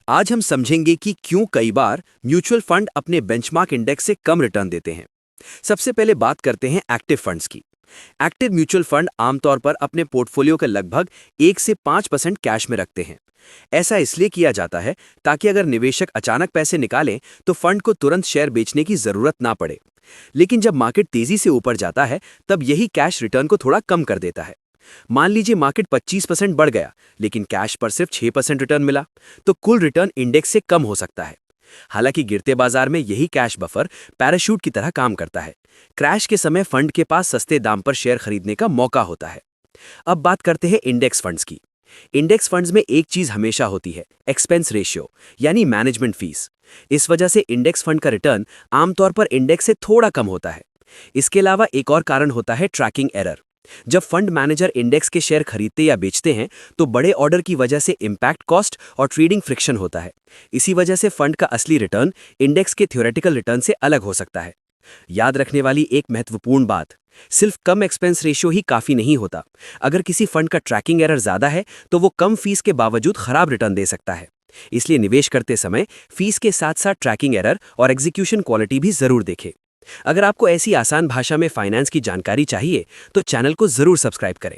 आज हम समझेंगे कि क्यों कई बार म्यूचुअल फंड अपने बेंचमार्क इंडेक्स से कम रिटर्न देते हैं। सबसे पहले बात करते हैं एक्टिव फंड्स की। एक्टिव म्यूचुअल फंड आमतौर पर अपने पोर्टफोलियो का लगभग 1 से 5% कैश में रखते हैं। ऐसा इसलिए किया जाता है ताकि अगर निवेशक अचानक पैसे निकालें तो फंड को तुरंत शेयर बेचने की जरूरत ना पड़े। लेकिन जब मार्केट तेजी से ऊपर जाता है तब यही कैश रिटर्न को थोड़ा कम कर देता है। मान लीजिए मार्केट 25% बढ़ गया लेकिन कैश पर सिर्फ 6% रिटर्न मिला, तो कुल रिटर्न इंडेक्स से कम हो सकता है। हालांकि गिरते बाजार में यही कैश बफर पैराशूट की तरह काम करता है। क्रैश के समय फंड के पास सस्ते दाम पर शेयर खरीदने का मौका होता है। अब बात करते हैं इंडेक्स फंड्स की। इंडेक्स फंड्स में एक चीज हमेशा होती है, एक्सपेंस रेशियो यानी मैनेजमेंट फीस। इस वजह से इंडेक्स फंड का रिटर्न आमतौर पर इंडेक्स से थोड़ा कम होता है। इसके अलावा एक और कारण होता है ट्रैकिंग एरर। जब फंड मैनेजर इंडेक्स के शेयर खरीदते या बेचते हैं तो बड़े ऑर्डर की वजह से इंपैक्ट कॉस्ट और ट्रेडिंग फ्रिक्शन होता है। इसी वजह से फंड का असली रिटर्न इंडेक्स के थ्योरेटिकल रिटर्न से अलग हो सकता है। याद रखने वाली एक महत्वपूर्ण बात, सिर्फ कम एक्सपेंस रेशियो ही काफी नहीं होता। अगर किसी फंड का ट्रैकिंग एरर ज्यादा है तो वो कम फीस के बावजूद खराब रिटर्न दे सकता है। इसलिए निवेश करते समय फीस के साथ साथ ट्रैकिंग एरर और एग्जीक्यूशन क्वालिटी भी जरूर देखें। अगर आपको ऐसी आसान भाषा में फाइनेंस की जानकारी चाहिए तो चैनल को जरूर सब्सक्राइब करें।